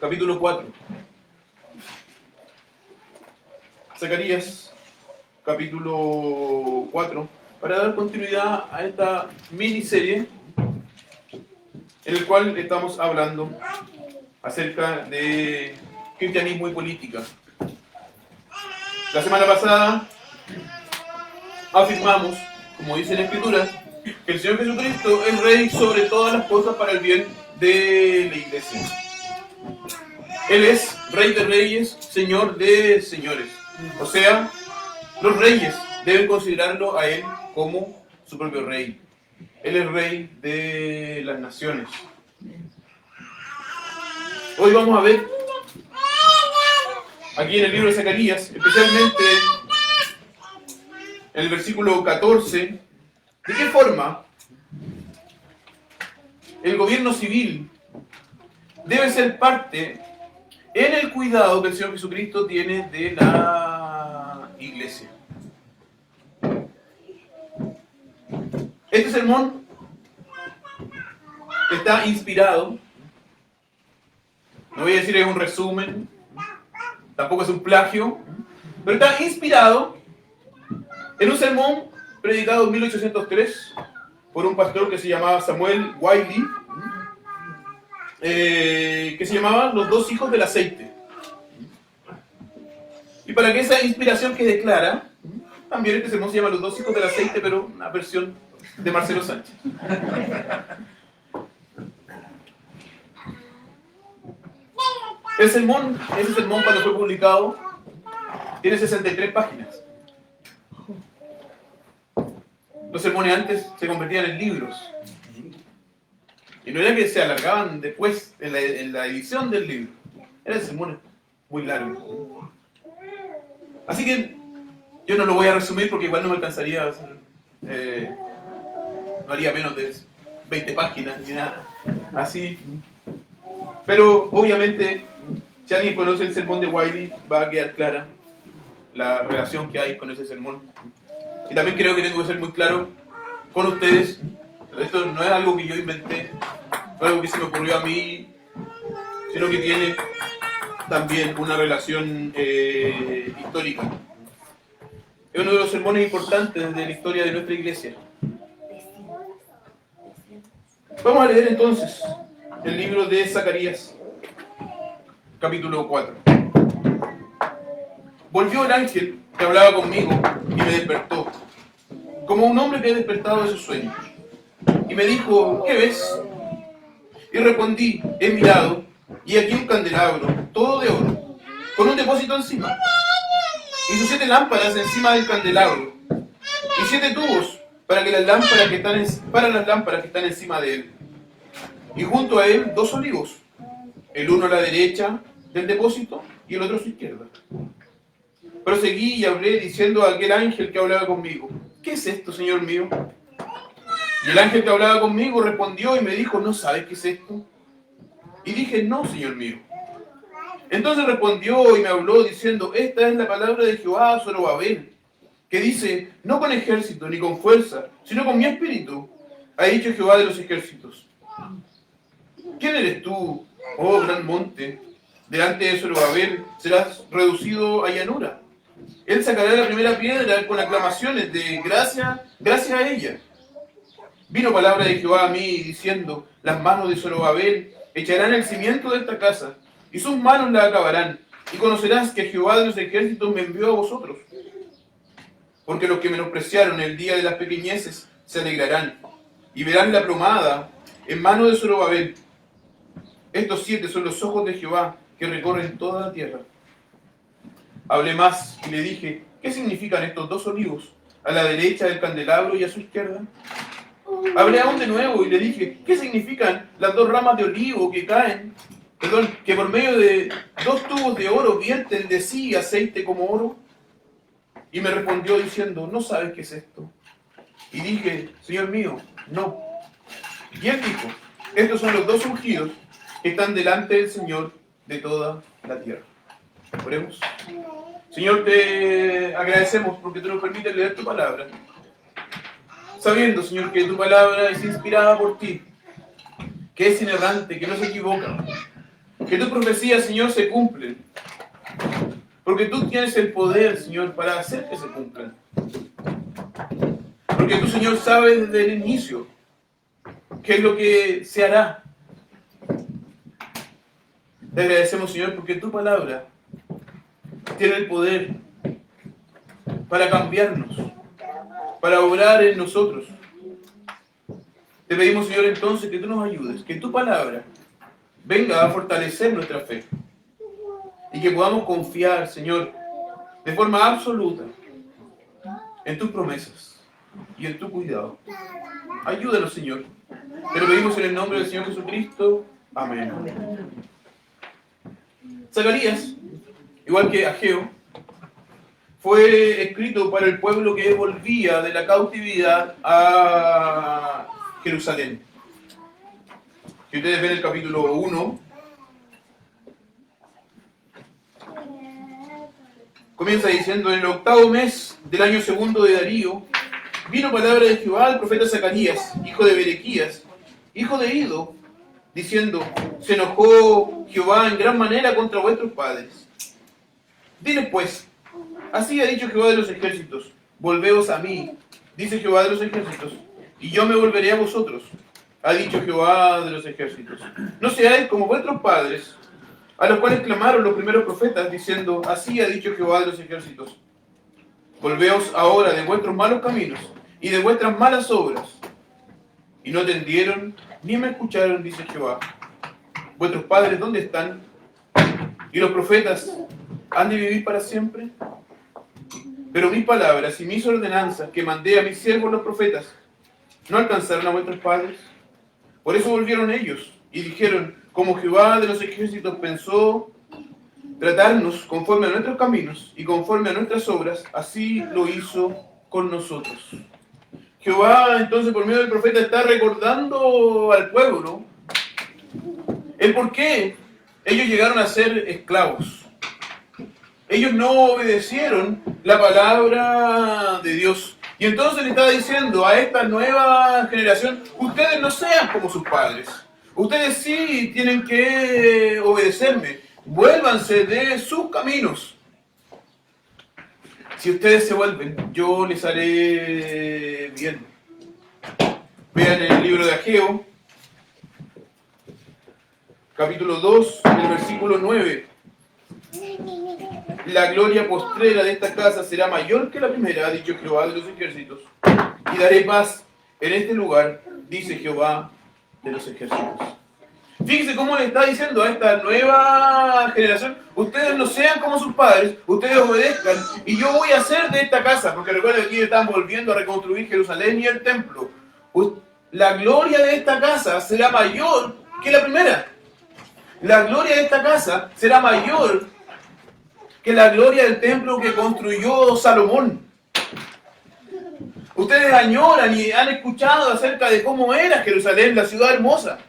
capítulo 4. Zacarías, capítulo 4, para dar continuidad a esta miniserie en el cual estamos hablando acerca de cristianismo y política. La semana pasada afirmamos, como dice la Escritura, que el Señor Jesucristo es Rey sobre todas las cosas para el bien de la Iglesia. Él es Rey de Reyes, Señor de Señores. O sea, los reyes deben considerarlo a Él como su propio Rey. Él es Rey de las naciones. Hoy vamos a ver, aquí en el libro de Zacarías, especialmente en el versículo 14, de qué forma el gobierno civil debe ser parte en el cuidado que el Señor Jesucristo tiene de la iglesia. Este sermón está inspirado, no voy a decir es un resumen, tampoco es un plagio, pero está inspirado en un sermón predicado en 1803 por un pastor que se llamaba Samuel Wiley, que se llamaba Los dos hijos del aceite. Y para que esa inspiración quede clara, también este sermón se llama Los dos hijos del aceite, pero una versión de Marcelo Sánchez. Ese sermón cuando fue publicado tiene 63 páginas. Los sermones antes se convertían en libros. Y no era que se alargaban después en la edición del libro. Eran sermones muy largos. Así que yo no lo voy a resumir porque igual no me alcanzaría a hacer, no haría menos de 20 páginas ni nada así. Pero obviamente, si alguien conoce el sermón de Wiley, va a quedar clara la relación que hay con ese sermón. Y también creo que tengo que ser muy claro con ustedes. Esto no es algo que yo inventé, no es algo que se me ocurrió a mí, sino que tiene también una relación histórica. Es uno de los sermones importantes de la historia de nuestra iglesia. Vamos a leer entonces el libro de Zacarías, capítulo 4. Volvió el ángel que hablaba conmigo y me despertó, como un hombre que ha despertado de sus sueños. Y me dijo, ¿qué ves? Y respondí, he mirado, y aquí un candelabro, todo de oro, con un depósito encima, y sus 7 lámparas encima del candelabro, y 7 tubos para las lámparas que están encima de él. Y junto a él 2 olivos, el uno a la derecha del depósito y el otro a su izquierda. Proseguí y hablé diciendo a aquel ángel que hablaba conmigo, ¿qué es esto, Señor mío? Y el ángel que hablaba conmigo respondió y me dijo, ¿no sabes qué es esto? Y dije, no, Señor mío. Entonces respondió y me habló diciendo, esta es la palabra de Jehová a Zorobabel, que dice, no con ejército ni con fuerza, sino con mi espíritu, ha dicho Jehová de los ejércitos. ¿Quién eres tú, oh gran monte? Delante de Zorobabel serás reducido a llanura. Él sacará la primera piedra con aclamaciones de gracia a ella. Vino palabra de Jehová a mí diciendo, las manos de Zorobabel echarán el cimiento de esta casa, y sus manos la acabarán, y conocerás que Jehová de los ejércitos me envió a vosotros. Porque los que menospreciaron el día de las pequeñeces se alegrarán, y verán la plomada en mano de Zorobabel. Estos 7 son los ojos de Jehová que recorren toda la tierra. Hablé más y le dije, ¿qué significan estos 2 olivos a la derecha del candelabro y a su izquierda? Hablé aún de nuevo y le dije, ¿qué significan las 2 ramas de olivo que que por medio de 2 tubos de oro vierten de sí aceite como oro? Y me respondió diciendo, ¿no sabes qué es esto? Y dije, Señor mío, no. Y él dijo, estos son los 2 ungidos que están delante del Señor de toda la tierra. Oremos. Señor, te agradecemos porque tú nos permites leer tu palabra. Sabiendo, Señor, que tu palabra es inspirada por ti, que es inerrante, que no se equivoca, Que tus profecías, Señor, se cumplen. Porque tú tienes el poder, Señor, para hacer que se cumplan. Porque tú, Señor, sabes desde el inicio qué es lo que se hará. Te agradecemos, Señor, porque tu palabra tiene el poder para cambiarnos, para obrar en nosotros. Te pedimos, Señor, entonces que tú nos ayudes, que tu palabra venga a fortalecer nuestra fe y que podamos confiar, Señor, de forma absoluta en tus promesas y en tu cuidado. Ayúdanos, Señor. Te lo pedimos en el nombre del Señor Jesucristo. Amén. Zacarías, igual que Ageo, fue escrito para el pueblo que volvía de la cautividad a Jerusalén. Si ustedes ven el capítulo 1, comienza diciendo: en el 8º mes del año 2 de Darío, vino palabra de Jehová al profeta Zacarías, hijo de Berequías, hijo de Ido, diciendo: se enojó Jehová en gran manera contra vuestros padres. Diles pues: así ha dicho Jehová de los ejércitos, volveos a mí, dice Jehová de los ejércitos, y yo me volveré a vosotros, ha dicho Jehová de los ejércitos. No seáis como vuestros padres, a los cuales clamaron los primeros profetas, diciendo: así ha dicho Jehová de los ejércitos. Volveos ahora de vuestros malos caminos y de vuestras malas obras. Y no atendieron ni me escucharon, dice Jehová. ¿Vuestros padres dónde están? ¿Y los profetas han de vivir para siempre? Pero mis palabras y mis ordenanzas que mandé a mis siervos los profetas no alcanzaron a vuestros padres. Por eso volvieron ellos y dijeron: como Jehová de los ejércitos pensó tratarnos conforme a nuestros caminos y conforme a nuestras obras, así lo hizo con nosotros. Jehová entonces por medio del profeta está recordando al pueblo el por qué ellos llegaron a ser esclavos. Ellos no obedecieron la palabra de Dios. Y entonces le estaba diciendo a esta nueva generación: ustedes no sean como sus padres. Ustedes sí tienen que obedecerme. Vuélvanse de sus caminos. Si ustedes se vuelven, yo les haré bien. Vean el libro de Ageo, capítulo 2, el versículo 9. La gloria postrera de esta casa será mayor que la primera, ha dicho Jehová de los ejércitos. Y daré paz en este lugar, dice Jehová de los ejércitos. Fíjense cómo le está diciendo a esta nueva generación: ustedes no sean como sus padres, ustedes obedezcan, y yo voy a hacer de esta casa, porque recuerden que aquí están volviendo a reconstruir Jerusalén y el templo. La gloria de esta casa será mayor que la primera. La gloria de esta casa será mayor que la gloria del templo que construyó Salomón. Ustedes añoran y han escuchado acerca de cómo era Jerusalén, la ciudad hermosa.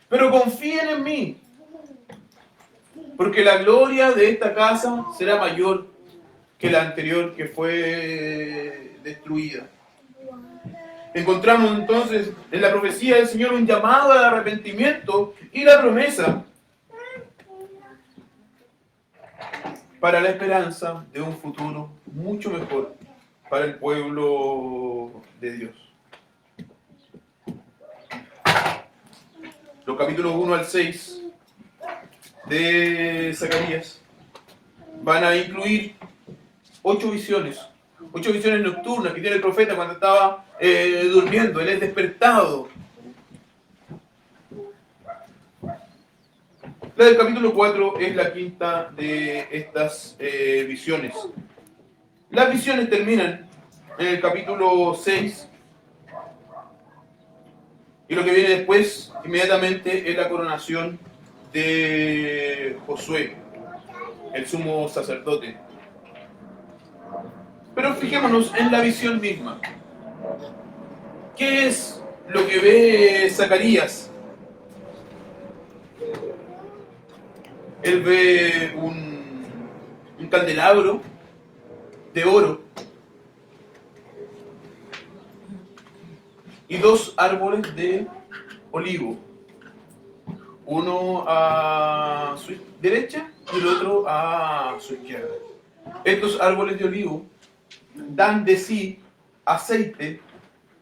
Pero confíen en mí, porque la gloria de esta casa será mayor que la anterior que fue destruida. Encontramos entonces en la profecía del Señor un llamado al arrepentimiento y la promesa para la esperanza de un futuro mucho mejor para el pueblo de Dios. Los capítulos 1 al 6 de Zacarías van a incluir 8 visiones nocturnas que tiene el profeta cuando estaba durmiendo. Él es despertado. La del capítulo 4 es la quinta de estas visiones. Las visiones terminan en el capítulo 6. Y lo que viene después, inmediatamente, es la coronación de Josué, el sumo sacerdote. Pero fijémonos en la visión misma. ¿Qué es lo que ve Zacarías? Él ve un candelabro de oro y 2 árboles de olivo. uno a su derecha y el otro a su izquierda. Estos árboles de olivo dan de sí aceite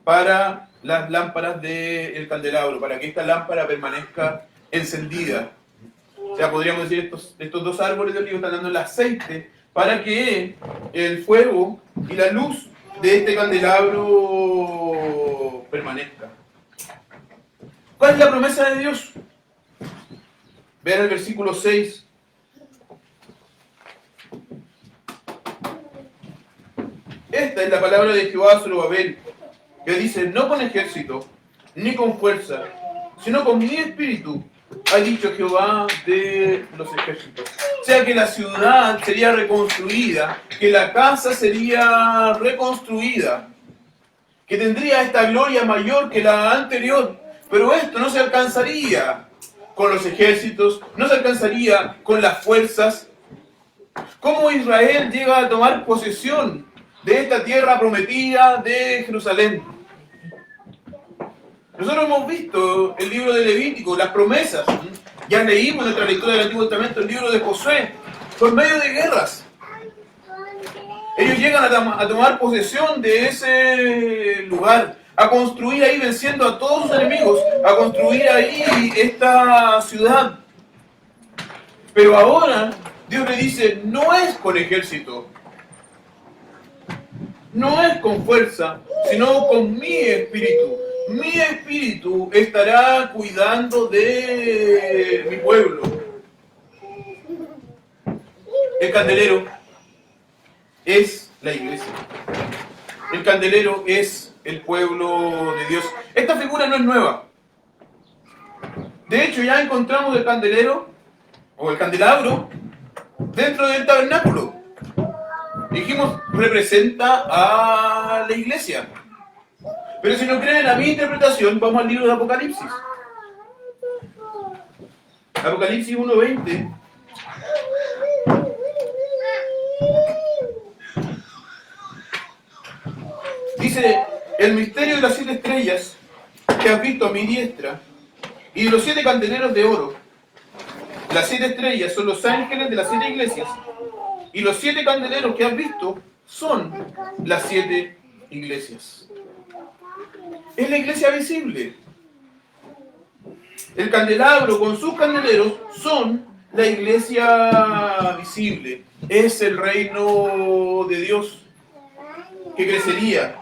para las lámparas del candelabro, para que esta lámpara permanezca encendida. O sea, podríamos decir, estos dos árboles de olivo están dando el aceite para que el fuego y la luz de este candelabro permanezca. ¿Cuál es la promesa de Dios? Vean el versículo 6. Esta es la palabra de Jehová a Zorobabel, que dice: no con ejército, ni con fuerza, sino con mi espíritu, ha dicho Jehová de los ejércitos. O sea que la ciudad sería reconstruida, que la casa sería reconstruida, que tendría esta gloria mayor que la anterior. Pero esto no se alcanzaría con los ejércitos, no se alcanzaría con las fuerzas. ¿Cómo Israel llega a tomar posesión de esta tierra prometida de Jerusalén? Nosotros hemos visto el libro de Levítico, las promesas. Ya leímos nuestra lectura del Antiguo Testamento, el libro de Josué, por medio de guerras. Ellos llegan a tomar posesión de ese lugar, a construir ahí, venciendo a todos sus enemigos, a construir ahí esta ciudad. Pero ahora Dios le dice: no es con ejército, no es con fuerza, sino con mi espíritu. Mi espíritu estará cuidando de mi pueblo. El candelero es la iglesia. El candelero es el pueblo de Dios. Esta figura no es nueva. De hecho, ya encontramos el candelero o el candelabro dentro del tabernáculo. Dijimos, representa a la iglesia. Pero si no creen a mi interpretación, vamos al libro de Apocalipsis. Apocalipsis 1:20. Dice: el misterio de las 7 estrellas que has visto a mi diestra y de los 7 candeleros de oro. Las 7 estrellas son los ángeles de las 7 iglesias y los 7 candeleros que has visto son las 7 iglesias. Es la iglesia visible. El candelabro con sus candeleros son la iglesia visible. Es el reino de Dios que crecería,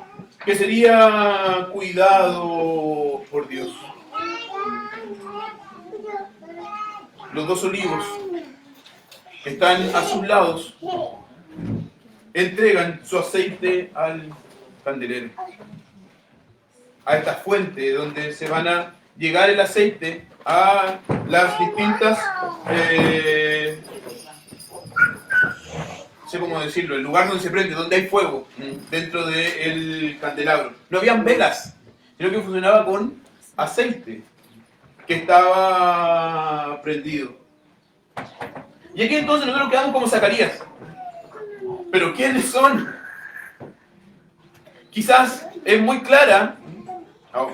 que sería cuidado por Dios. Los dos olivos que están a sus lados entregan su aceite al candelero, a esta fuente donde se van a llegar el aceite a las distintas, no sé cómo decirlo, el lugar donde se prende, donde hay fuego dentro del candelabro. No habían velas, sino que funcionaba con aceite que estaba prendido. Y aquí entonces nosotros quedamos como Zacarías. ¿Pero quiénes son? Quizás es muy clara.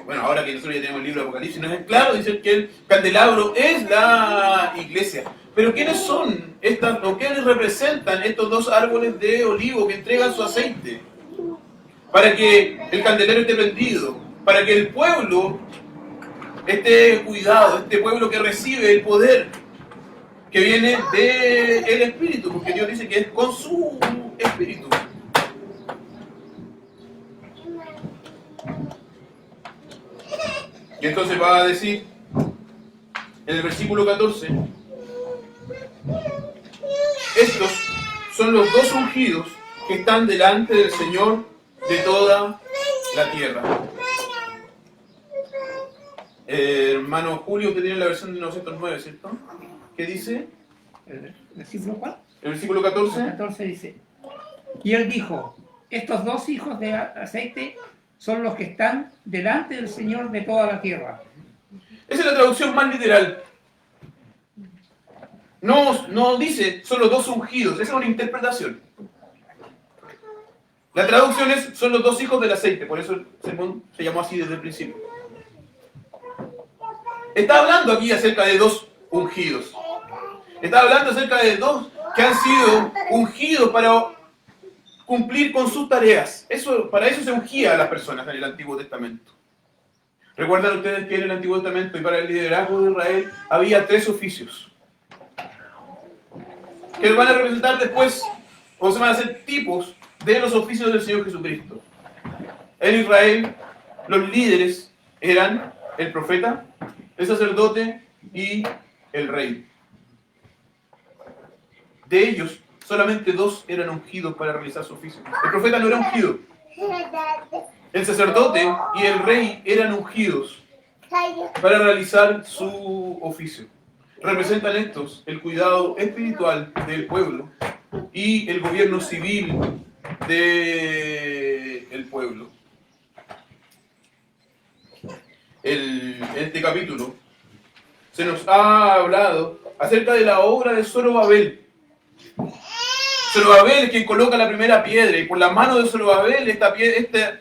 Bueno, ahora que nosotros ya tenemos el libro de Apocalipsis, no es claro, dice que el candelabro es la iglesia. Pero ¿quiénes son estas, o quiénes representan estos dos árboles de olivo que entregan su aceite? Para que el candelero esté prendido, para que el pueblo esté cuidado, este pueblo que recibe el poder que viene del Espíritu, porque Dios dice que es con su Espíritu. Y entonces va a decir en el versículo 14: estos son los dos ungidos que están delante del Señor de toda la tierra. Hermano Julio, que tiene la versión de 909, ¿cierto? ¿Qué dice? ¿El versículo cuál? El versículo 14. El 14 dice: y él dijo: estos dos hijos de aceite son los que están delante del Señor de toda la tierra. Esa es la traducción más literal. No dice son los dos ungidos, esa es una interpretación. La traducción es son los dos hijos del aceite, por eso se llamó así desde el principio. Está hablando aquí acerca de dos ungidos. Está hablando acerca de dos que han sido ungidos para cumplir con sus tareas. Para eso se ungía a las personas en el Antiguo Testamento. Recuerdan ustedes que en el Antiguo Testamento y para el liderazgo de Israel había 3 oficios que van a representar después, o se van a hacer tipos de los oficios del Señor Jesucristo. En Israel, los líderes eran el profeta, el sacerdote y el rey. De ellos, solamente 2 eran ungidos para realizar su oficio. El profeta no era ungido. El sacerdote y el rey eran ungidos para realizar su oficio. Representan estos el cuidado espiritual del pueblo y el gobierno civil del pueblo. En este capítulo se nos ha hablado acerca de la obra de Zorobabel. Zorobabel es quien coloca la primera piedra y por la mano de Zorobabel esta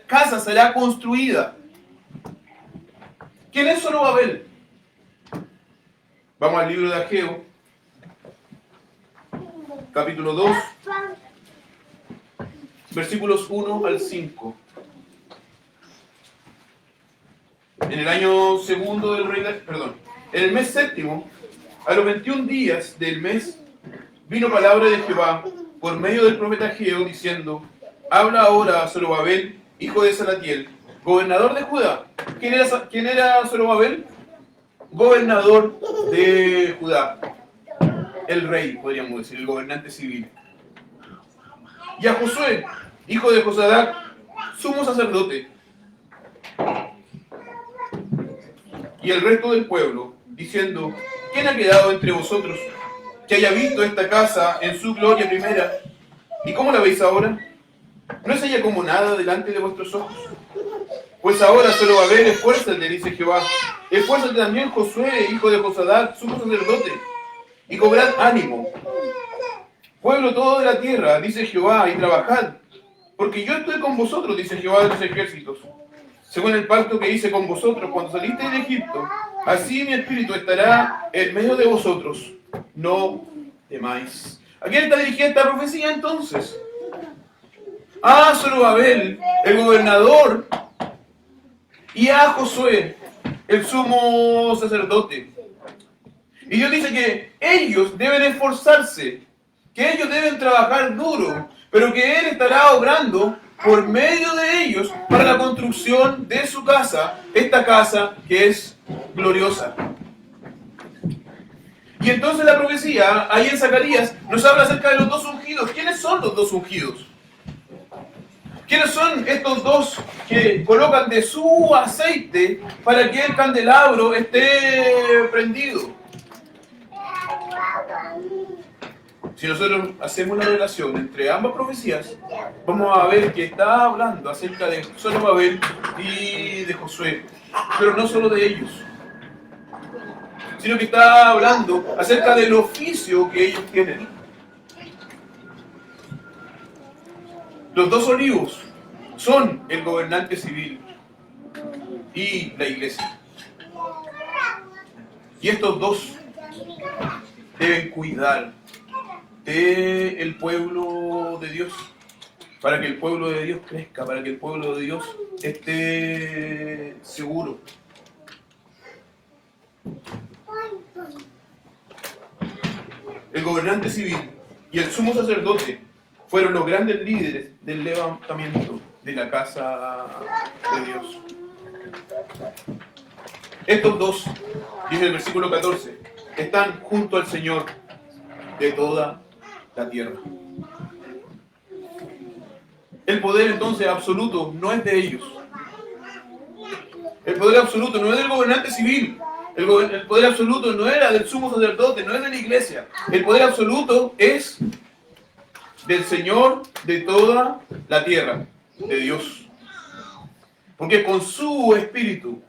casa será construida. ¿Quién es Zorobabel? Vamos al libro de Ageo, capítulo 2, versículos 1 al 5. En el año segundo del rey, en el mes séptimo, a los 21 días del mes, vino palabra de Jehová por medio del profeta Ageo, diciendo: habla ahora a Zorobabel, hijo de Salatiel, gobernador de Judá. ¿Quién era Zorobabel? Gobernador de Judá. El rey, podríamos decir, el gobernante civil. Y a Josué, hijo de Josadac, sumo sacerdote. Y el resto del pueblo, diciendo: ¿quién ha quedado entre vosotros que haya visto esta casa en su gloria primera? ¿Y cómo la veis ahora? ¿No es ella como nada delante de vuestros ojos? Pues ahora Zorobabel, esfuérzate, dice Jehová. Esfuérzate también, Josué, hijo de Josadac, sumo sacerdote, y cobrad ánimo. Pueblo todo de la tierra, dice Jehová, y trabajad, porque yo estoy con vosotros, dice Jehová de los ejércitos. Según el pacto que hice con vosotros cuando salisteis de Egipto, así mi espíritu estará en medio de vosotros. No temáis. ¿A quién está dirigida esta profecía entonces? A Zorobabel, el gobernador, y a Josué, el sumo sacerdote. Y Dios dice que ellos deben esforzarse, que ellos deben trabajar duro, pero que Él estará obrando por medio de ellos para la construcción de su casa, esta casa que es gloriosa. Y entonces la profecía, ahí en Zacarías, nos habla acerca de los 2 ungidos. ¿Quiénes son los 2 ungidos? ¿Quiénes son estos 2 que colocan de su aceite para que el candelabro esté prendido? Si nosotros hacemos la relación entre ambas profecías, vamos a ver que está hablando acerca de Zorobabel y de Josué, pero no solo de ellos, sino que está hablando acerca del oficio que ellos tienen. Los 2 olivos son el gobernante civil y la iglesia. Y estos 2 deben cuidar del pueblo de Dios, para que el pueblo de Dios crezca, para que el pueblo de Dios esté seguro. El gobernante civil y el sumo sacerdote fueron los grandes líderes del levantamiento de la casa de Dios. Estos 2, dice el versículo 14, están junto al Señor de toda la tierra. El poder entonces absoluto no es de ellos. El poder absoluto no es del gobernante civil. El poder absoluto no era del sumo sacerdote, no es de la iglesia. El poder absoluto es del Señor de toda la tierra, de Dios. Porque con su espíritu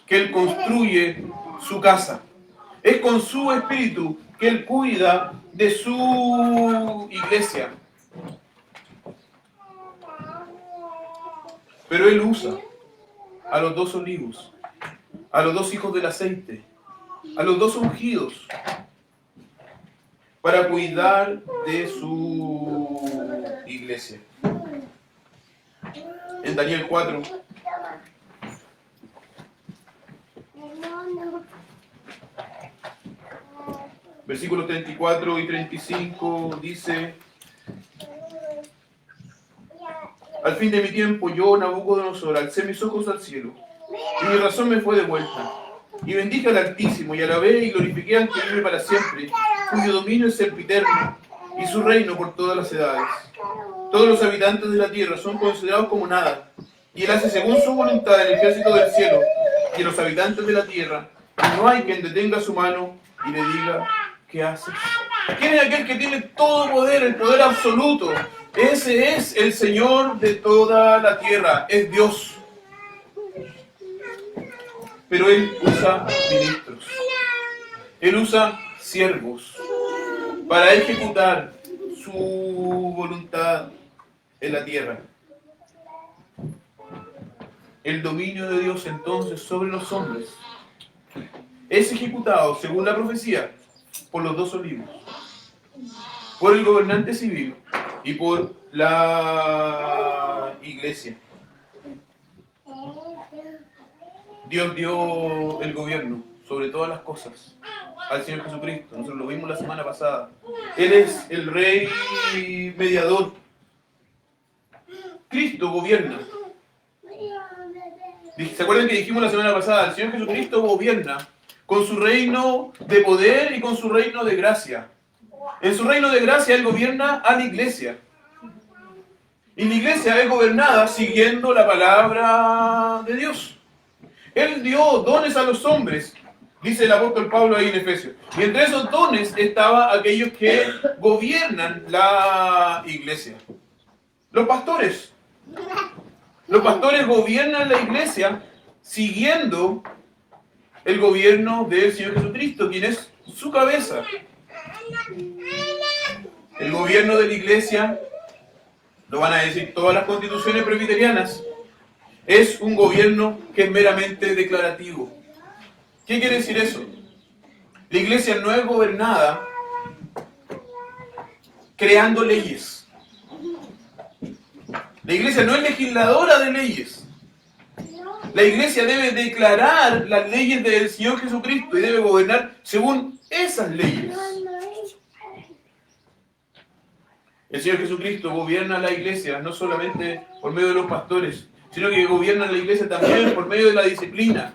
que Él construye su casa. Es con su espíritu que Él cuida de su iglesia. Pero Él usa a los 2 olivos, a los 2 hijos del aceite, a los dos ungidos para cuidar de su iglesia. En Daniel 4, versículos 34 y 35 dice: al fin de mi tiempo, yo, Nabucodonosor, alcé mis ojos al cielo, y mi razón me fue devuelta. Y bendije al Altísimo, y alabé y glorifiqué al que vive para siempre, cuyo dominio es sempiterno, y su reino por todas las edades. Todos los habitantes de la tierra son considerados como nada, y él hace según su voluntad el ejército del cielo, y a los habitantes de la tierra, y no hay quien detenga su mano y le diga: ¿qué haces? ¿Quién es aquel que tiene todo poder, el poder absoluto? Ese es el Señor de toda la tierra, es Dios. Pero Él usa ministros, Él usa siervos para ejecutar su voluntad en la tierra. El dominio de Dios entonces sobre los hombres es ejecutado, según la profecía, por los dos olivos, por el gobernante civil y por la iglesia. Dios dio el gobierno sobre todas las cosas al Señor Jesucristo. Nosotros lo vimos la semana pasada. Él es el Rey mediador. Cristo gobierna. ¿Se acuerdan que dijimos la semana pasada? El Señor Jesucristo gobierna con su reino de poder y con su reino de gracia. En su reino de gracia Él gobierna a la iglesia. Y la iglesia es gobernada siguiendo la palabra de Dios. Él dio dones a los hombres, dice el apóstol Pablo ahí en Efesios. Y entre esos dones estaban aquellos que gobiernan la iglesia. Los pastores. Los pastores gobiernan la iglesia siguiendo el gobierno del Señor Jesucristo, quien es su cabeza. El gobierno de la iglesia, lo van a decir todas las constituciones presbiterianas, es un gobierno que es meramente declarativo. ¿Qué quiere decir eso? La iglesia no es gobernada creando leyes. La iglesia no es legisladora de leyes. La iglesia debe declarar las leyes del Señor Jesucristo y debe gobernar según esas leyes. El Señor Jesucristo gobierna la iglesia no solamente por medio de los pastores, sino que gobierna la iglesia también por medio de la disciplina.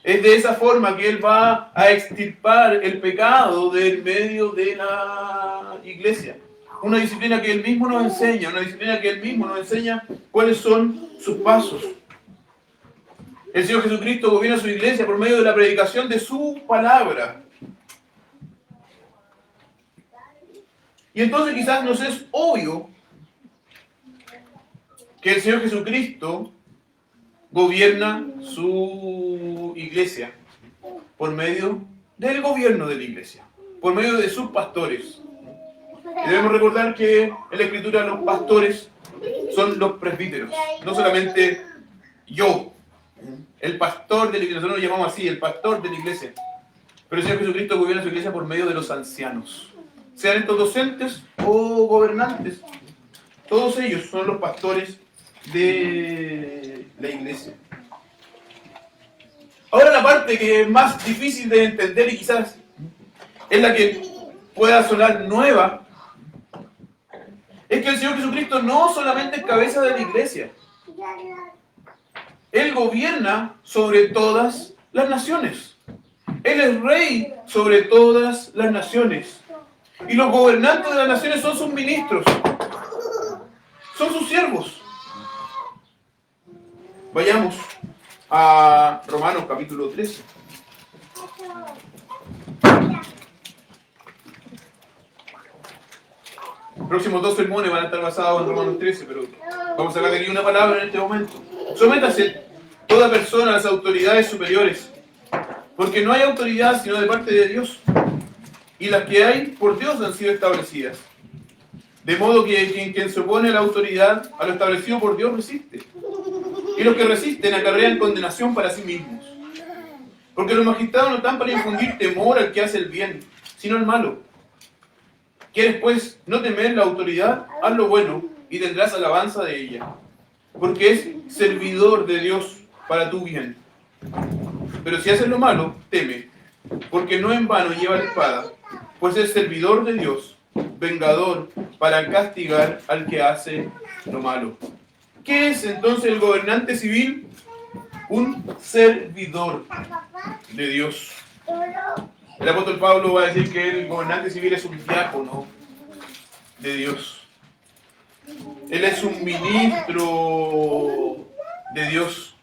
Es de esa forma que Él va a extirpar el pecado del medio de la iglesia. Una disciplina que Él mismo nos enseña, una disciplina que Él mismo nos enseña cuáles son sus pasos. El Señor Jesucristo gobierna su iglesia por medio de la predicación de su palabra. Y entonces quizás nos es obvio que el Señor Jesucristo gobierna su iglesia por medio del gobierno de la iglesia, por medio de sus pastores. Y debemos recordar que en la Escritura los pastores son los presbíteros, no solamente yo, el pastor de la iglesia, nosotros lo llamamos así, el pastor de la iglesia. Pero el Señor Jesucristo gobierna su iglesia por medio de los ancianos, sean estos docentes o gobernantes. Todos ellos son los pastores de la iglesia. Ahora la parte que es más difícil de entender y quizás es la que pueda sonar nueva, es que el Señor Jesucristo no solamente es cabeza de la iglesia. Él gobierna sobre todas las naciones. Él es rey sobre todas las naciones. Y los gobernantes de las naciones son sus ministros. Son sus siervos. Vayamos a Romanos capítulo 13. Los próximos 2 sermones van a estar basados en Romanos 13, pero vamos a sacar de aquí una palabra en este momento. Sométase toda persona a las autoridades superiores, porque no hay autoridad sino de parte de Dios, y las que hay por Dios han sido establecidas. De modo que quien se opone a la autoridad, a lo establecido por Dios, resiste. Y los que resisten acarrean condenación para sí mismos. Porque los magistrados no están para infundir temor al que hace el bien, sino al malo. ¿Quieres pues no temer la autoridad? Haz lo bueno y tendrás alabanza de ella, porque es servidor de Dios para tu bien. Pero si haces lo malo, teme, porque no en vano lleva la espada, pues es servidor de Dios, vengador para castigar al que hace lo malo. ¿Qué es entonces el gobernante civil? Un servidor de Dios. El apóstol Pablo va a decir que el gobernante civil es un diácono de Dios. Él es un ministro de Dios.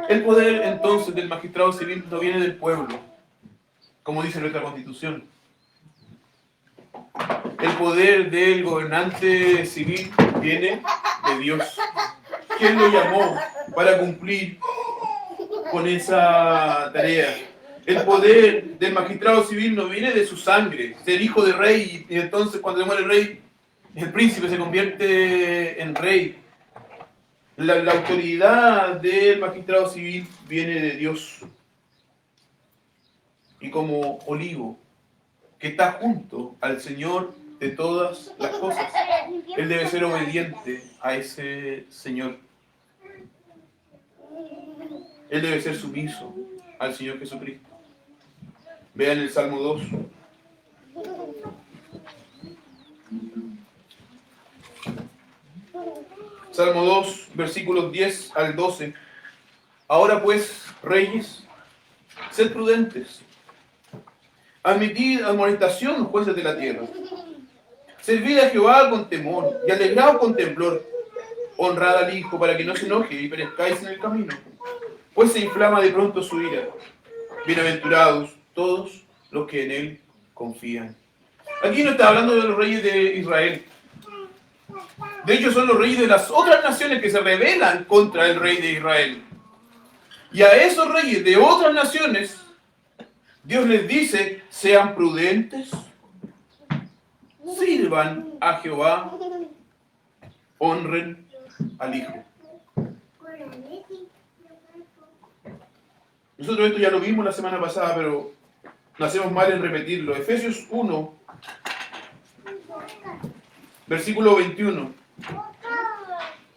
El poder entonces del magistrado civil no viene del pueblo, como dice nuestra Constitución. El poder del gobernante civil viene de Dios. ¿Quién lo llamó para cumplir con esa tarea? El poder del magistrado civil no viene de su sangre, ser hijo de rey, y entonces cuando se muere el rey, el príncipe se convierte en rey. La autoridad del magistrado civil viene de Dios. Y como olivo que está junto al Señor de todas las cosas, él debe ser obediente a ese Señor. Él debe ser sumiso al Señor Jesucristo. Vean el Salmo 2. Salmo 2, versículos 10 al 12. Ahora pues, reyes, sed prudentes. Admitid amonestación, jueces de la tierra. Servid a Jehová con temor y alegraos con temblor. Honrad al Hijo para que no se enoje y perezcáis en el camino, pues se inflama de pronto su ira. Bienaventurados todos los que en él confían. Aquí no está hablando de los reyes de Israel. De hecho, son los reyes de las otras naciones que se rebelan contra el rey de Israel. Y a esos reyes de otras naciones, Dios les dice, sean prudentes, sirvan a Jehová, honren al Hijo. Nosotros esto ya lo vimos la semana pasada, pero no hacemos mal en repetirlo. Efesios 1, versículo 21.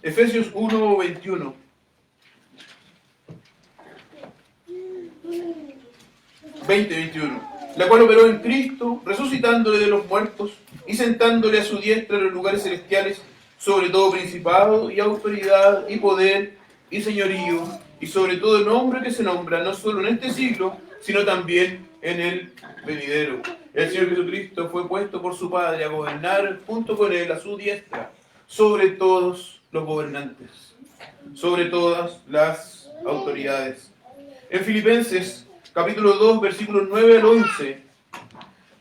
Efesios 1, 21. La cual operó en Cristo, resucitándole de los muertos y sentándole a su diestra en los lugares celestiales, sobre todo principado y autoridad y poder y señorío, y sobre todo el nombre que se nombra, no solo en este siglo, sino también en el venidero. El Señor Jesucristo fue puesto por su Padre a gobernar junto con Él a su diestra, sobre todos los gobernantes, sobre todas las autoridades. En Filipenses, capítulo 2, versículos 9 al 11,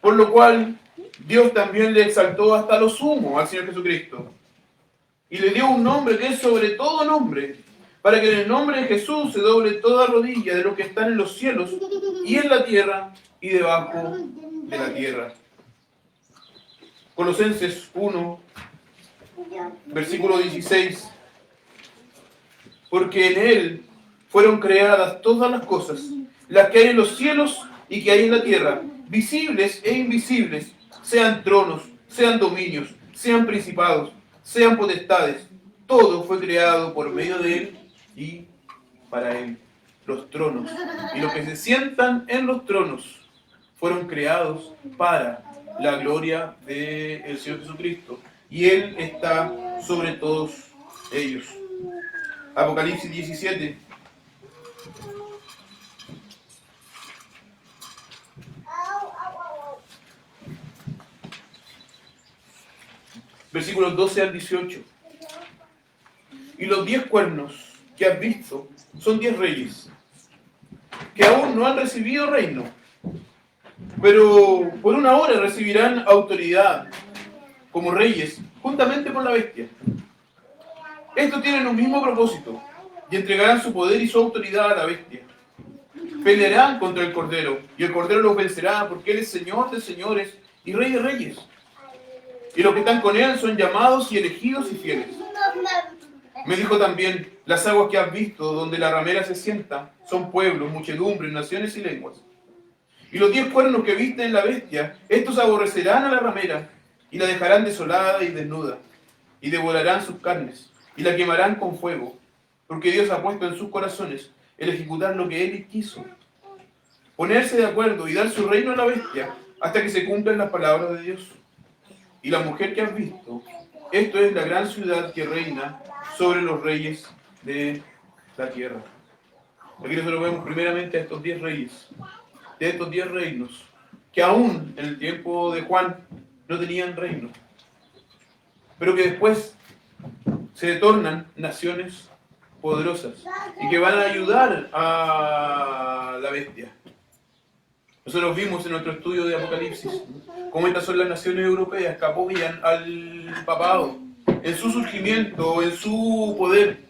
por lo cual Dios también le exaltó hasta lo sumo al Señor Jesucristo, y le dio un nombre que es sobre todo nombre, para que en el nombre de Jesús se doble toda rodilla de los que están en los cielos y en la tierra y debajo de la tierra. Colosenses 1, versículo 16. Porque en Él fueron creadas todas las cosas, las que hay en los cielos y que hay en la tierra, visibles e invisibles, sean tronos, sean dominios, sean principados, sean potestades. Todo fue creado por medio de Él y para Él. Los tronos y los que se sientan en los tronos fueron creados para la gloria del Señor Jesucristo, y Él está sobre todos ellos. Apocalipsis 17. Versículos 12 al 18. Y los 10 cuernos que has visto son 10 reyes, que aún no han recibido reino, pero por una hora recibirán autoridad como reyes, juntamente con la bestia. Estos tienen un mismo propósito, y entregarán su poder y su autoridad a la bestia. Pelearán contra el Cordero, y el Cordero los vencerá, porque Él es Señor de señores y Rey de reyes. Y los que están con Él son llamados y elegidos y fieles. Me dijo también, las aguas que has visto, donde la ramera se sienta, son pueblos, muchedumbres, naciones y lenguas. Y los 10 cuernos que viste en la bestia, estos aborrecerán a la ramera, y la dejarán desolada y desnuda, y devorarán sus carnes, y la quemarán con fuego, porque Dios ha puesto en sus corazones el ejecutar lo que Él quiso, ponerse de acuerdo y dar su reino a la bestia, hasta que se cumplan las palabras de Dios. Y la mujer que has visto, esto es la gran ciudad que reina sobre los reyes de la tierra. Aquí nosotros vemos primeramente a estos 10 reyes, de estos 10 reinos, que aún en el tiempo de Juan no tenían reino, pero que después se tornan naciones poderosas y que van a ayudar a la bestia. Nosotros vimos en nuestro estudio de Apocalipsis cómo estas son las naciones europeas que apoyan al papado en su surgimiento, en su poder,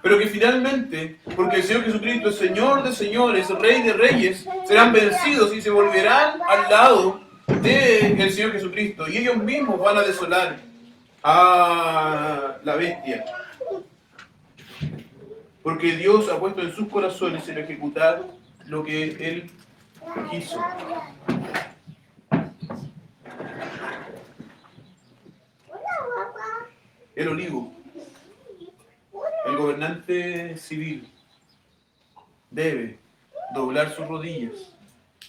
pero que finalmente, porque el Señor Jesucristo es Señor de señores, Rey de reyes, serán vencidos y se volverán al lado del Señor Jesucristo, y ellos mismos van a desolar a la bestia, porque Dios ha puesto en sus corazones el ejecutar lo que Él quiso. El olivo, el gobernante civil, debe doblar sus rodillas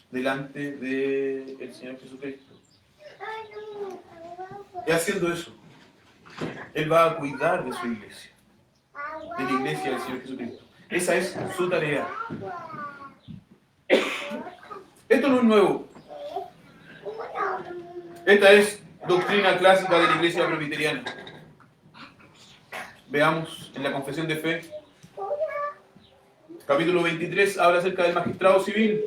delante del Señor Jesucristo. Y haciendo eso, Él va a cuidar de su iglesia, de la iglesia del Señor Jesucristo. Esa es su tarea. Esto no es nuevo. Esta es doctrina clásica de la iglesia presbiteriana. Veamos en la Confesión de Fe, capítulo 23, habla acerca del magistrado civil.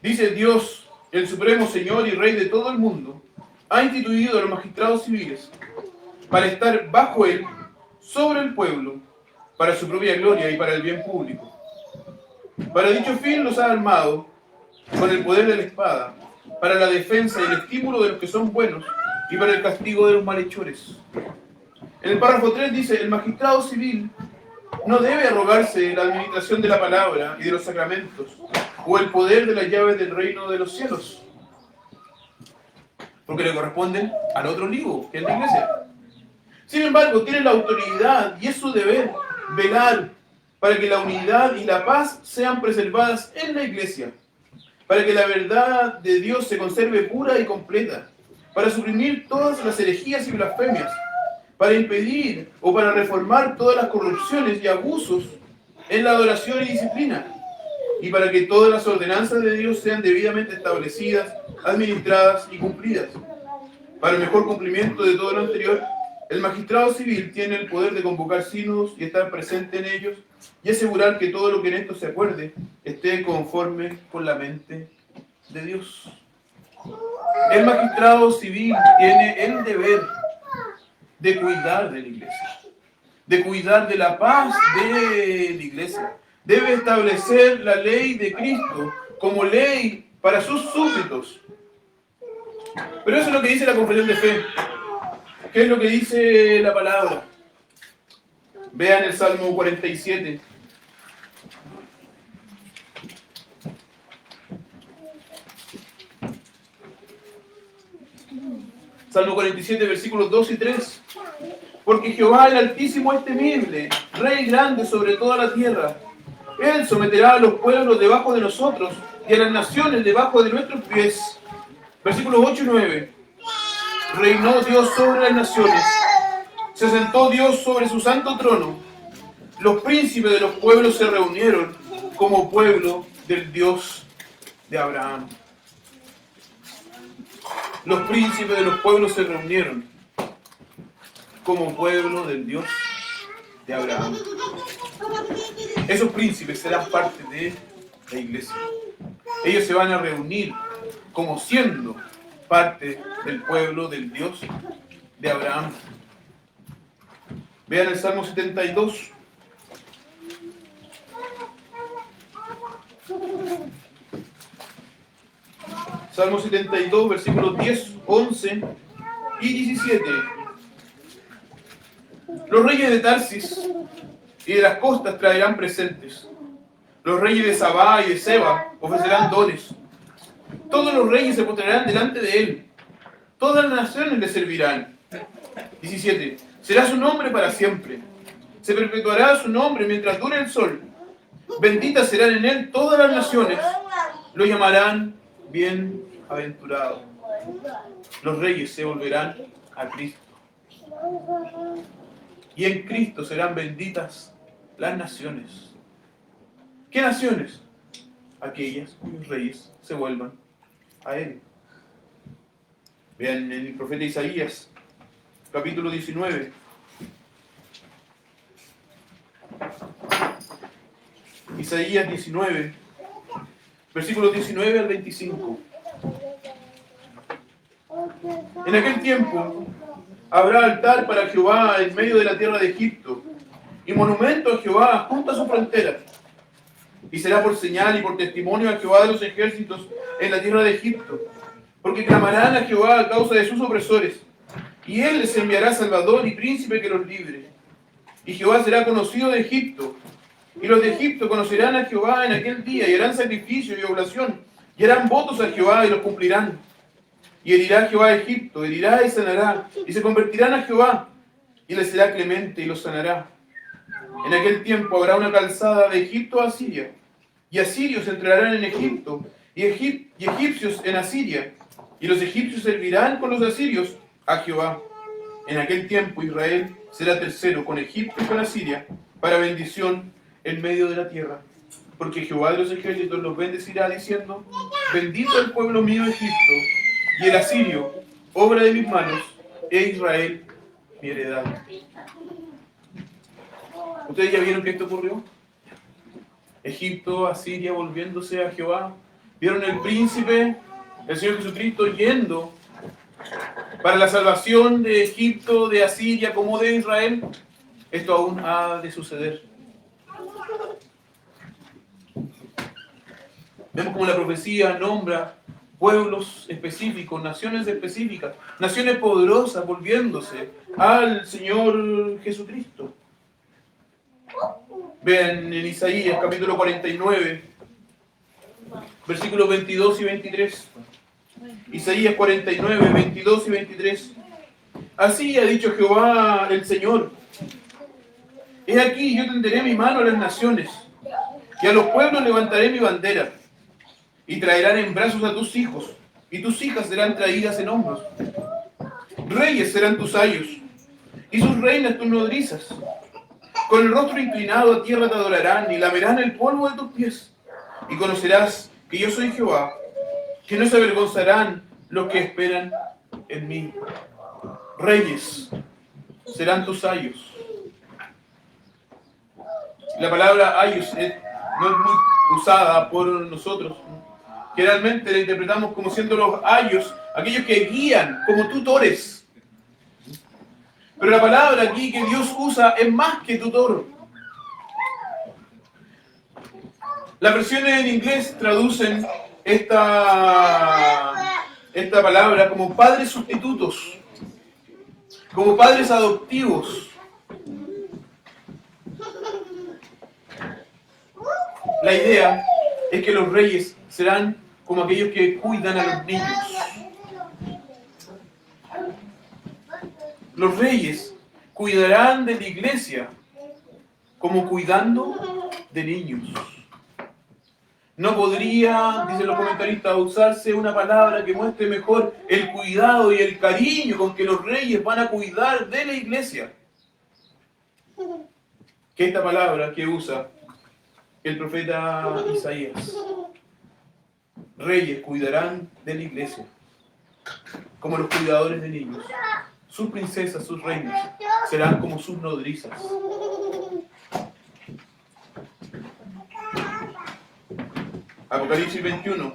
Dice: Dios, el supremo Señor y Rey de todo el mundo, ha instituido a los magistrados civiles para estar bajo Él, sobre el pueblo, para su propia gloria y para el bien público. Para dicho fin los ha armado con el poder de la espada, para la defensa y el estímulo de los que son buenos y para el castigo de los malhechores. En el párrafo 3 dice: el magistrado civil no debe arrogarse la administración de la palabra y de los sacramentos o el poder de las llaves del reino de los cielos, porque le corresponden al otro olivo, que es la iglesia. Sin embargo, tiene la autoridad y es su deber velar para que la unidad y la paz sean preservadas en la iglesia, para que la verdad de Dios se conserve pura y completa, para suprimir todas las herejías y blasfemias, para impedir o para reformar todas las corrupciones y abusos en la adoración y disciplina, y para que todas las ordenanzas de Dios sean debidamente establecidas, administradas y cumplidas. Para el mejor cumplimiento de todo lo anterior, el magistrado civil tiene el poder de convocar sínodos y estar presente en ellos y asegurar que todo lo que en esto se acuerde esté conforme con la mente de Dios. El magistrado civil tiene el deber de cuidar de la iglesia, de cuidar de la paz de la iglesia. Debe establecer la ley de Cristo como ley para sus súbditos. Pero eso es lo que dice la Confesión de Fe. ¿Qué es lo que dice la palabra? Vean el Salmo 47. Salmo 47, versículos 2 y 3. Porque Jehová el Altísimo es temible, Rey grande sobre toda la tierra. Él someterá a los pueblos debajo de nosotros y a las naciones debajo de nuestros pies. Versículos 8 y 9. Reinó Dios sobre las naciones, se sentó Dios sobre su santo trono. Los príncipes de los pueblos se reunieron como pueblo del Dios de Abraham. Los príncipes de los pueblos se reunieron como pueblo del Dios de Abraham. Esos príncipes serán parte de la iglesia. Ellos se van a reunir como siendo parte del pueblo del Dios de Abraham. Vean el Salmo 72. Salmo 72, versículos 10, 11 y 17. Los reyes de Tarsis y de las costas traerán presentes. Los reyes de Sabá y de Seba ofrecerán dones. Todos los reyes se postrarán delante de él. Todas las naciones le servirán. 17. Será su nombre para siempre. Se perpetuará su nombre mientras dure el sol. Benditas serán en él todas las naciones. Lo llamarán bienaventurado. Los reyes se volverán a Cristo. Y en Cristo serán benditas las naciones. ¿Qué naciones? Aquellas cuyos reyes se vuelvan a Él. Vean en el profeta Isaías, capítulo 19. Isaías 19, versículos 19 al 25. En aquel tiempo habrá altar para Jehová en medio de la tierra de Egipto, y monumento a Jehová junto a su frontera. Y será por señal y por testimonio a Jehová de los ejércitos en la tierra de Egipto, porque clamarán a Jehová a causa de sus opresores, y él les enviará salvador y príncipe que los libre. Y Jehová será conocido de Egipto, y los de Egipto conocerán a Jehová en aquel día, y harán sacrificio y oblación, y harán votos a Jehová y los cumplirán. Y herirá Jehová a Egipto, herirá y sanará, y se convertirán a Jehová, y les será clemente y los sanará. En aquel tiempo habrá una calzada de Egipto a Asiria, y asirios entrarán en Egipto, y egipcios en Asiria, y los egipcios servirán con los asirios a Jehová. En aquel tiempo Israel será tercero con Egipto y con Asiria, para bendición en medio de la tierra. Porque Jehová de los ejércitos los bendecirá, diciendo: bendito el pueblo mío Egipto, y el asirio, obra de mis manos, e Israel, mi heredad. ¿Ustedes ya vieron que esto ocurrió? Egipto, Asiria, volviéndose a Jehová. ¿Vieron el príncipe, el Señor Jesucristo, yendo para la salvación de Egipto, de Asiria, como de Israel? Esto aún ha de suceder. Vemos como la profecía nombra pueblos específicos, naciones específicas, naciones poderosas volviéndose al Señor Jesucristo. Vean en Isaías capítulo 49, versículos 22 y 23. Isaías 49, 22 y 23. Así ha dicho Jehová el Señor: he aquí, yo tenderé mi mano a las naciones, y a los pueblos levantaré mi bandera, y traerán en brazos a tus hijos, y tus hijas serán traídas en hombros. Reyes serán tus ayos, y sus reinas tus nodrizas. Con el rostro inclinado a tierra te adorarán, y lamerán el polvo de tus pies. Y conocerás que yo soy Jehová, que no se avergonzarán los que esperan en mí. Reyes serán tus ayos. La palabra ayos no es muy usada por nosotros. Generalmente la interpretamos como siendo los ayos, aquellos que guían, como tutores. Pero la palabra aquí que Dios usa es más que tutor. Las versiones en inglés traducen esta palabra como padres sustitutos, como padres adoptivos. La idea es que los reyes serán como aquellos que cuidan a los niños. Los reyes cuidarán de la iglesia como cuidando de niños. No podría, dicen los comentaristas, usarse una palabra que muestre mejor el cuidado y el cariño con que los reyes van a cuidar de la iglesia que esta palabra que usa el profeta Isaías. Reyes cuidarán de la iglesia como los cuidadores de niños. Sus princesas, sus reinas, serán como sus nodrizas. Apocalipsis 21.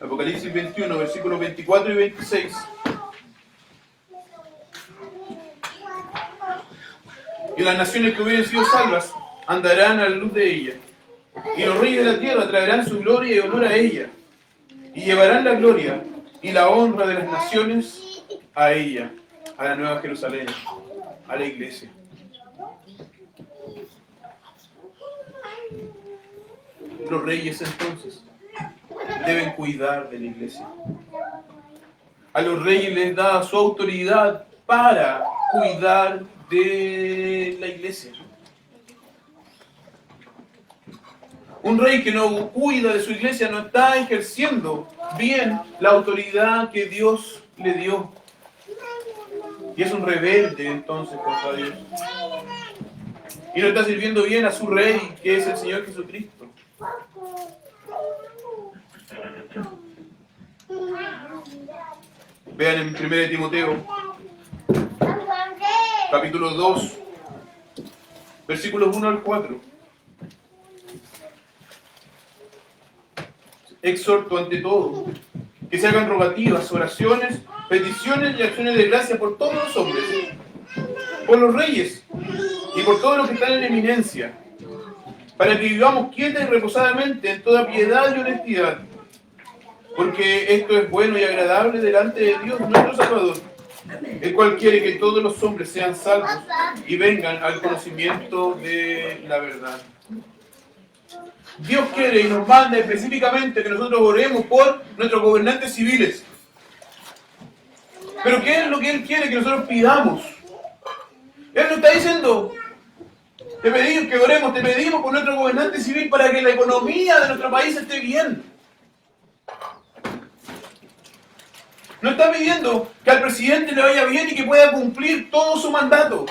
Apocalipsis 21, versículos 24 y 26. Y las naciones que hubieran sido salvas andarán a la luz de ella, Y los reyes de la tierra traerán su gloria y honor a ella, y llevarán la gloria y la honra de las naciones a ella, a la Nueva Jerusalén, a la iglesia. Los reyes entonces deben cuidar de la iglesia. A los reyes les da su autoridad para cuidar de la iglesia. Un rey que no cuida de su iglesia no está ejerciendo bien la autoridad que Dios le dio. Y es un rebelde entonces contra Dios. Y no está sirviendo bien a su rey, que es el Señor Jesucristo. Vean en 1 Timoteo, capítulo 2, versículos 1 al 4. Exhorto ante todo que se hagan rogativas, oraciones, peticiones y acciones de gracia por todos los hombres, por los reyes y por todos los que están en eminencia, para que vivamos quieta y reposadamente en toda piedad y honestidad, porque esto es bueno y agradable delante de Dios nuestro Salvador, el cual quiere que todos los hombres sean salvos y vengan al conocimiento de la verdad. Dios quiere y nos manda específicamente que nosotros oremos por nuestros gobernantes civiles. Pero ¿qué es lo que Él quiere que nosotros pidamos? Él nos está diciendo, te pedimos que oremos, te pedimos por nuestro gobernante civil para que la economía de nuestro país esté bien. No está pidiendo que al presidente le vaya bien y que pueda cumplir todo su mandato.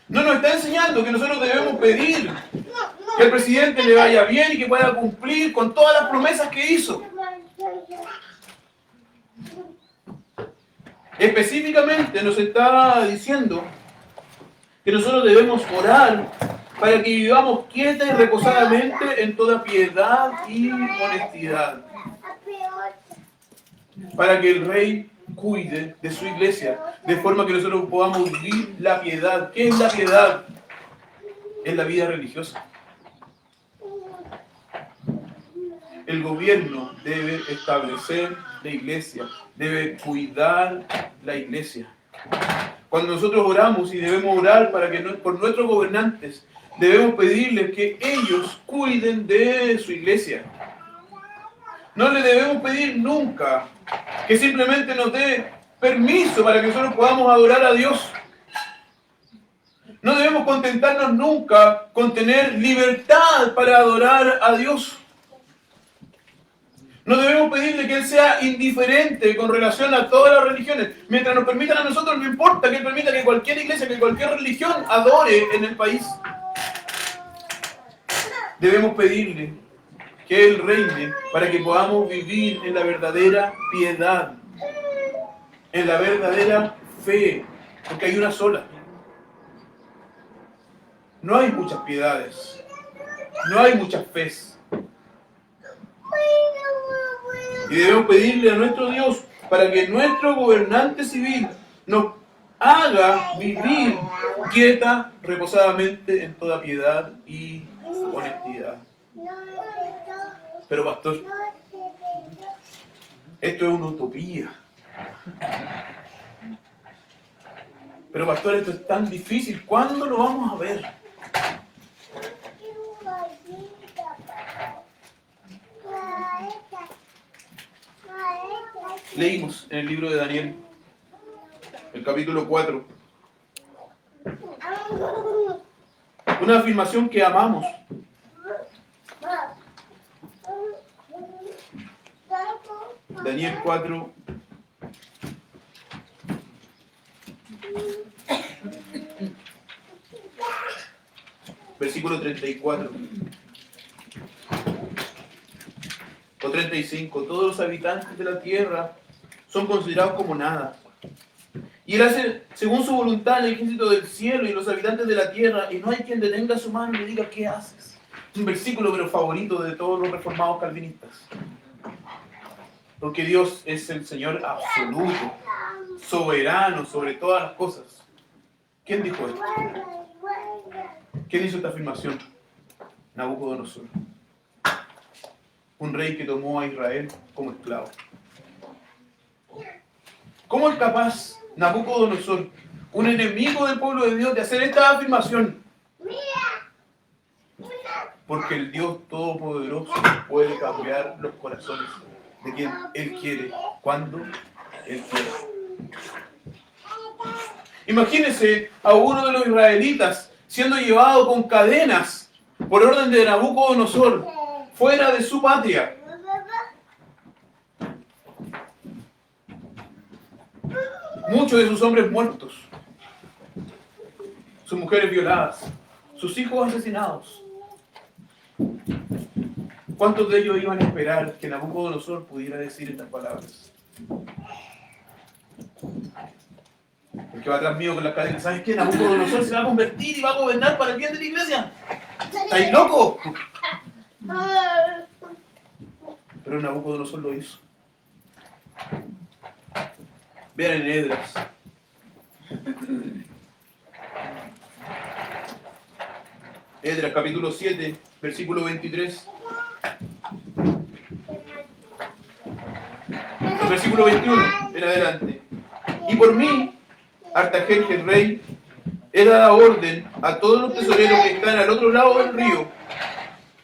No nos está enseñando que nosotros debemos pedir que al presidente le vaya bien y que pueda cumplir con todas las promesas que hizo. Específicamente nos está diciendo que nosotros debemos orar para que vivamos quieta y reposadamente en toda piedad y honestidad. Para que el rey cuide de su iglesia, de forma que nosotros podamos vivir la piedad. ¿Qué es la piedad? Es la vida religiosa. El gobierno debe establecer la iglesia, debe cuidar la iglesia. Cuando nosotros oramos y debemos orar para que por nuestros gobernantes, debemos pedirles que ellos cuiden de su iglesia. No le debemos pedir nunca que simplemente nos dé permiso para que nosotros podamos adorar a Dios. No debemos contentarnos nunca con tener libertad para adorar a Dios. No debemos pedirle que Él sea indiferente con relación a todas las religiones. Mientras nos permitan a nosotros, no importa que Él permita que cualquier iglesia, que cualquier religión adore en el país. Debemos pedirle que Él reine para que podamos vivir en la verdadera piedad, en la verdadera fe, porque hay una sola. No hay muchas piedades, no hay muchas fes. Y debemos pedirle a nuestro Dios para que nuestro gobernante civil nos haga vivir quieta, reposadamente en toda piedad y honestidad. Pero pastor, esto es una utopía. Pero pastor, esto es tan difícil. ¿Cuándo lo vamos a ver? Leímos en el libro de Daniel, el capítulo 4, una afirmación que amamos. Daniel 4, versículo 34 o 35. Todos los habitantes de la tierra son considerados como nada. Y Él hace según su voluntad el ejército del cielo y los habitantes de la tierra, y no hay quien detenga su mano y le diga, ¿qué haces? Un versículo pero favorito de todos los reformados calvinistas. Porque Dios es el Señor absoluto, soberano sobre todas las cosas. ¿Quién dijo esto? ¿Quién hizo esta afirmación? Nabucodonosor. Un rey que tomó a Israel como esclavo. ¿Cómo es capaz Nabucodonosor, un enemigo del pueblo de Dios, de hacer esta afirmación? Porque el Dios Todopoderoso puede cambiar los corazones de quien Él quiere, cuando Él quiere. Imagínense a uno de los israelitas siendo llevado con cadenas por orden de Nabucodonosor fuera de su patria. Muchos de sus hombres muertos, sus mujeres violadas, sus hijos asesinados. ¿Cuántos de ellos iban a esperar que Nabucodonosor pudiera decir estas palabras? El que va atrás mío con las cadenas, ¿sabes qué? Nabucodonosor se va a convertir y va a gobernar para el bien de la iglesia. ¿Estáis locos? Pero Nabucodonosor lo hizo. Vean en Esdras. Esdras capítulo 7, versículo 23. Versículo 21 en adelante. Y por mí, Artajerjes rey, he dado orden a todos los tesoreros que están al otro lado del río,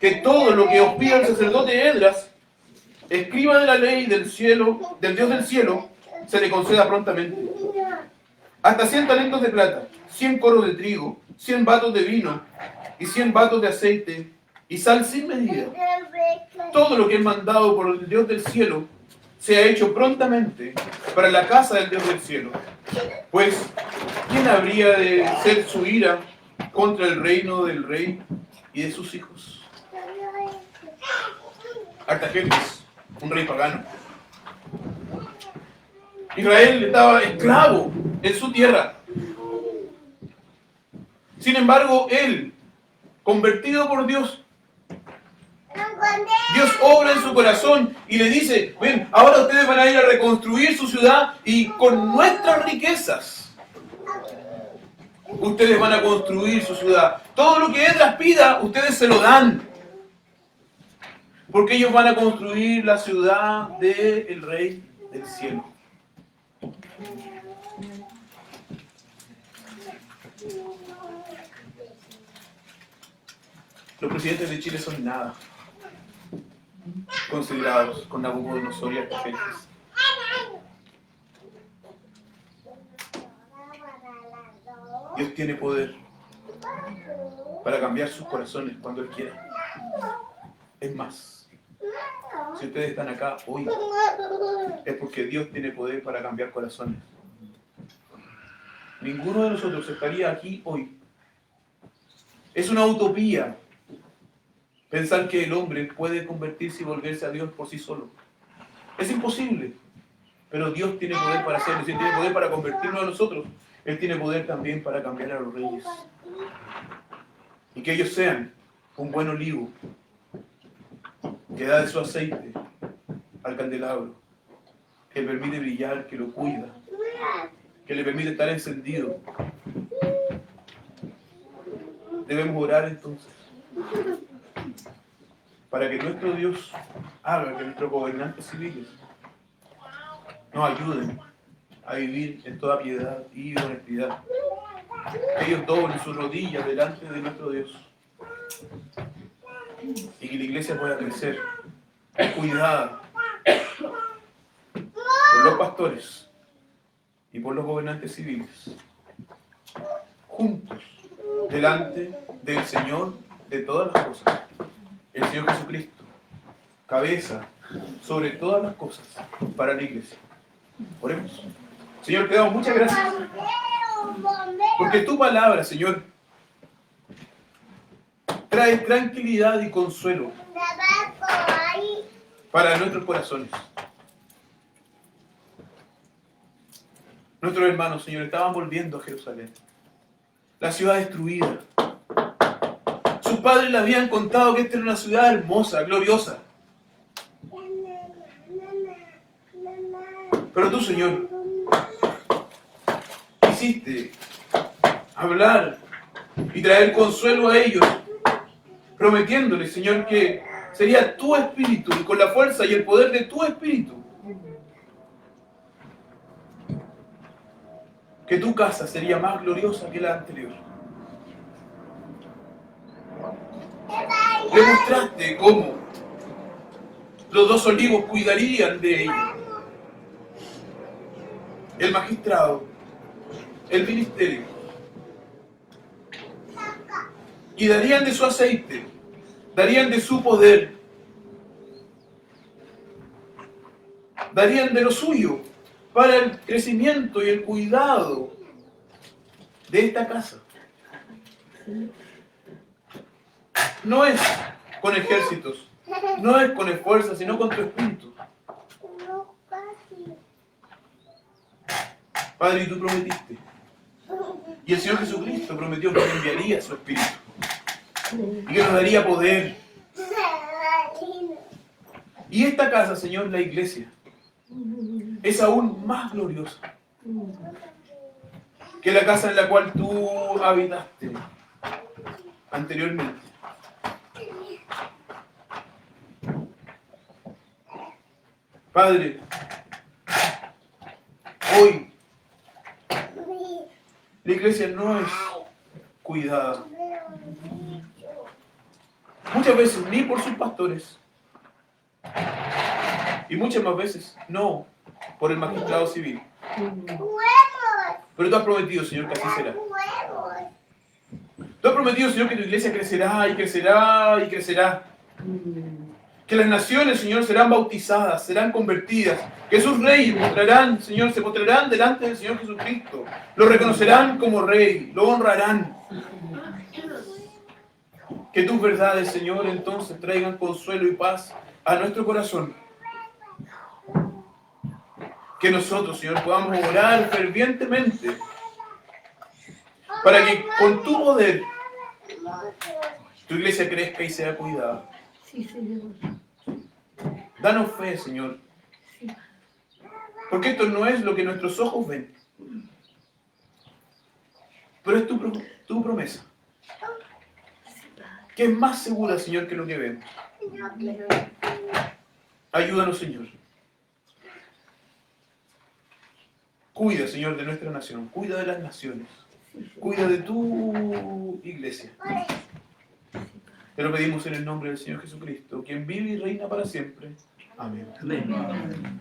que todo lo que os pida el sacerdote Esdras, escriba de la ley del cielo, del Dios del cielo, se le conceda prontamente. Hasta 100 talentos de plata, 100 coros de trigo, 100 batos de vino y 100 batos de aceite y sal sin medida. Todo lo que es mandado por el Dios del cielo sea hecho prontamente para la casa del Dios del cielo. Pues, ¿quién habría de ser su ira contra el reino del rey y de sus hijos? Artajerjes, un rey pagano. Israel estaba esclavo en su tierra. Sin embargo, él, convertido por Dios, Dios obra en su corazón y le dice, ven, ahora ustedes van a ir a reconstruir su ciudad y con nuestras riquezas ustedes van a construir su ciudad. Todo lo que Esdras pida, ustedes se lo dan. Porque ellos van a construir la ciudad del Rey del Cielo. Los presidentes de Chile son nada considerados con Nabucodonosor y Artajerjes. Dios tiene poder para cambiar sus corazones cuando Él quiera. Es más, si ustedes están acá hoy, es porque Dios tiene poder para cambiar corazones. Ninguno de nosotros estaría aquí hoy. Es una utopía pensar que el hombre puede convertirse y volverse a Dios por sí solo. Es imposible. Pero Dios tiene poder para hacerlo. Si Él tiene poder para convertirnos a nosotros, Él tiene poder también para cambiar a los reyes. Y que ellos sean un buen olivo que da de su aceite al candelabro, que le permite brillar, que lo cuida, que le permite estar encendido. Debemos orar entonces para que nuestro Dios haga que nuestros gobernantes civiles nos ayuden a vivir en toda piedad y honestidad. Que ellos doblen sus rodillas delante de nuestro Dios y que la iglesia pueda crecer cuidada por los pastores y por los gobernantes civiles, juntos delante del Señor de todas las cosas, el Señor Jesucristo, cabeza sobre todas las cosas para la iglesia. Oremos. Señor, te damos muchas gracias porque tu palabra, Señor, trae tranquilidad y consuelo para nuestros corazones. Nuestros hermanos, Señor, estaban volviendo a Jerusalén, la ciudad destruida. Sus padres le habían contado que esta era una ciudad hermosa, gloriosa. Pero tú, Señor, quisiste hablar y traer consuelo a ellos, prometiéndoles, Señor, que sería tu Espíritu y con la fuerza y el poder de tu Espíritu que tu casa sería más gloriosa que la anterior. Le mostraste cómo los dos olivos cuidarían de ella. El magistrado, el ministerio. Y darían de su aceite, darían de su poder, darían de lo suyo para el crecimiento y el cuidado de esta casa. No es con ejércitos, no es con esfuerzos, sino con tu espíritu. Padre, y tú prometiste. Y el Señor Jesucristo prometió que enviaría su espíritu y que nos daría poder. Y esta casa, Señor, la iglesia, es aún más gloriosa que la casa en la cual tú habitaste anteriormente. Padre, hoy la iglesia no es cuidada. Muchas veces ni por sus pastores. Y muchas más veces no por el magistrado civil. Pero tú has prometido, Señor, que así será. Tú has prometido, Señor, que tu iglesia crecerá y crecerá y crecerá. Que las naciones, Señor, serán bautizadas, serán convertidas. Que sus reyes mostrarán, Señor, se postrarán delante del Señor Jesucristo. Lo reconocerán como rey, lo honrarán. Que tus verdades, Señor, entonces traigan consuelo y paz a nuestro corazón. Que nosotros, Señor, podamos orar fervientemente para que con tu poder tu iglesia crezca y sea cuidada. Sí, Señor. Danos fe, Señor. Porque esto no es lo que nuestros ojos ven. Pero es tu promesa. Que es más segura, Señor, que lo que vemos. Ayúdanos, Señor. Cuida, Señor, de nuestra nación. Cuida de las naciones. Cuida de tu iglesia. Te lo pedimos en el nombre del Señor Jesucristo, quien vive y reina para siempre. Amén. Amén.